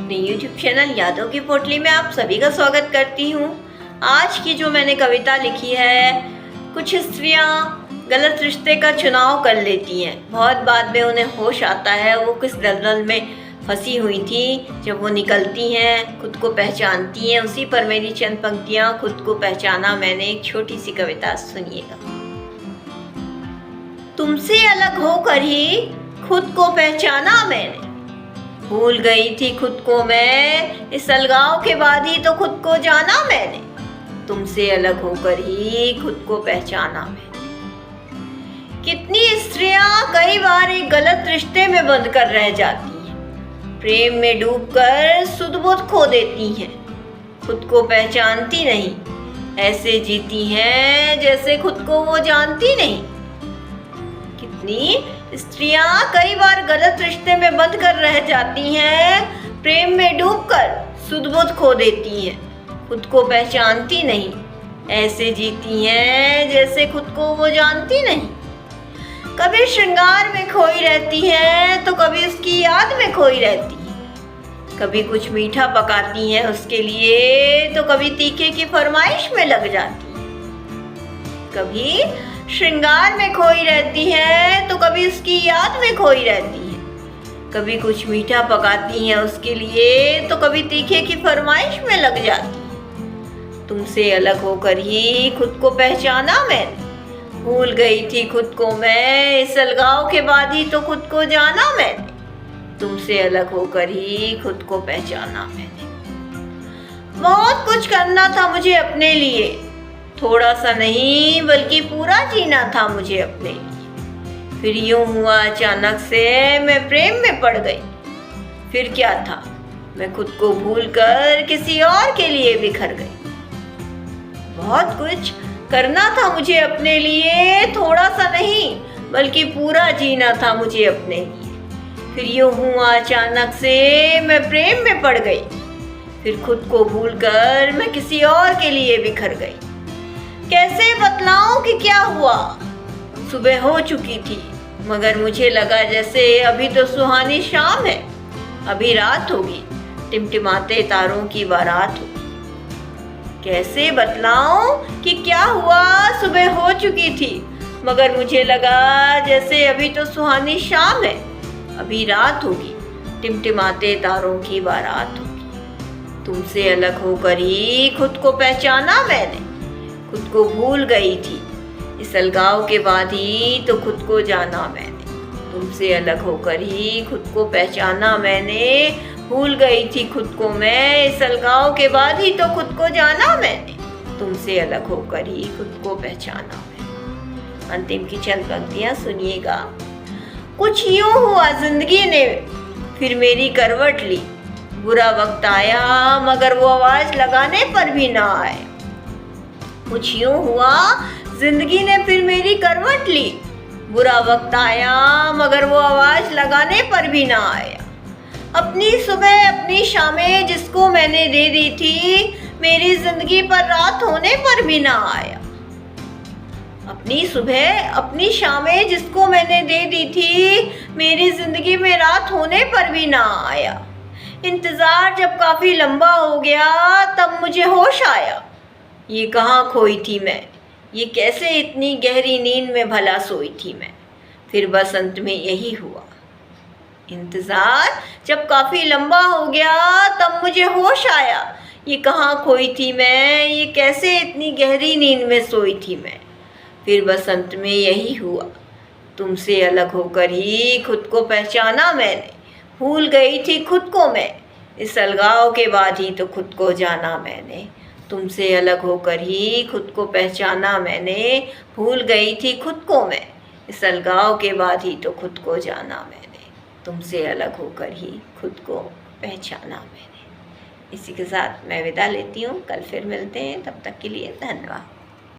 अपने YouTube channel यादों की पोटली में आप सभी का स्वागत करती हूँ। आज की जो मैंने कविता लिखी है, कुछ स्त्रियाँ गलत रिश्ते का चुनाव कर लेती हैं, बहुत बाद में उन्हें होश आता है वो किस दलदल में फंसी हुई थी। जब वो निकलती हैं, खुद को पहचानती हैं। उसी पर मेरी चंद पंक्तियाँ, खुद को पहचाना मैंने, एक छोटी सी कविता सुनिएगा। तुमसे अलग होकर ही खुद को पहचाना मैंने, भूल गई थी खुद को मैं, इस अलगाव के बाद ही तो खुद को जाना मैंने। तुमसे अलग होकर ही खुद को पहचाना मैंने। कितनी स्त्रियां कई बार एक गलत रिश्ते में बंध कर रह जाती हैं, प्रेम में डूबकर सुध बुध खो देती हैं, खुद को पहचानती नहीं, ऐसे जीती हैं जैसे खुद को वो जानती नहीं। कितनी स्त्रियां कई बार गलत रिश्ते में बंध कर रह जाती हैं, प्रेम में डूबकर सुध बुध खो देती हैं, खुद को पहचानती नहीं, ऐसे जीती हैं जैसे खुद को वो जानती नहीं। कभी श्रृंगार में खोई रहती हैं तो कभी उसकी याद में खोई रहती हैं, कभी कुछ मीठा पकाती हैं उसके लिए तो कभी तीखे की फरमाइश में लग जाती हैं। कभी श्रृंगार में खोई रहती है तो कभी उसकी याद में खोई रहती है, कभी कुछ मीठा पकाती हैं उसके लिए तो कभी तीखे की फरमाइश में लग जाती है। तुमसे अलग होकर ही खुद को पहचाना मैंने, भूल गई थी खुद को मैं, इस अलगाव के बाद ही तो खुद को जाना मैंने। तुमसे अलग होकर ही खुद को पहचाना मैंने। बहुत कुछ करना था मुझे अपने लिए, थोड़ा सा नहीं बल्कि पूरा जीना था मुझे अपने लिए। फिर यूं हुआ अचानक से मैं प्रेम में पड़ गई, फिर क्या था मैं खुद को भूलकर किसी और के लिए बिखर गई। बहुत कुछ करना था मुझे अपने लिए, थोड़ा सा नहीं बल्कि पूरा जीना था मुझे अपने लिए। फिर यूं हुआ अचानक से मैं प्रेम में पड़ गई, फिर खुद को भूलकर मैं किसी और के लिए बिखर गई। कैसे बतलाऊं कि क्या हुआ, सुबह हो चुकी थी मगर मुझे लगा जैसे अभी तो सुहानी शाम है, अभी रात होगी, टिमटिमाते तारों की बारात होगी। कैसे बतलाऊं कि क्या हुआ, सुबह हो चुकी थी मगर मुझे लगा जैसे अभी तो सुहानी शाम है, अभी रात होगी, टिमटिमाते तारों की बारात होगी। तुमसे अलग होकर ही खुद को पहचाना मैंने, खुद को भूल गई थी, इस अलगाव के बाद ही तो खुद को जाना मैंने। तुमसे अलग होकर ही खुद को पहचाना मैंने, भूल गई थी खुद को मैं, इस अलगाव के बाद ही तो खुद को जाना मैंने। तुमसे अलग होकर ही खुद को पहचाना मैंने। अंतिम की चंद पंक्तियां सुनिएगा। कुछ यूं हुआ जिंदगी ने फिर मेरी करवट ली, बुरा वक्त आया मगर वो आवाज लगाने पर भी ना आया। कुछ यूं हुआ जिंदगी ने फिर मेरी करवट ली, बुरा वक्त आया मगर वो आवाज लगाने पर भी ना आया। अपनी सुबह अपनी शामें जिसको मैंने दे दी थी, मेरी जिंदगी पर रात होने पर भी ना आया। अपनी सुबह अपनी शामें जिसको मैंने दे दी थी, मेरी जिंदगी में रात होने पर भी ना आया। इंतजार जब काफी लंबा हो गया तब मुझे होश आया, ये कहाँ खोई थी मैं, ये कैसे इतनी गहरी नींद में भला सोई थी मैं। फिर बस अंत में यही हुआ। इंतजार जब काफी लंबा हो गया तब मुझे होश आया, ये कहाँ खोई थी मैं, ये कैसे इतनी गहरी नींद में सोई थी मैं। फिर बस अंत में यही हुआ। तुमसे अलग होकर ही खुद को पहचाना मैंने, भूल गई थी खुद को मैं, इस अलगाव के बाद ही तो खुद को जाना मैंने। तुमसे अलग होकर ही खुद को पहचाना मैंने, भूल गई थी खुद को मैं, इस अलगाव के बाद ही तो खुद को जाना मैंने। तुमसे अलग होकर ही खुद को पहचाना मैंने। इसी के साथ मैं विदा लेती हूँ, कल फिर मिलते हैं, तब तक के लिए धन्यवाद।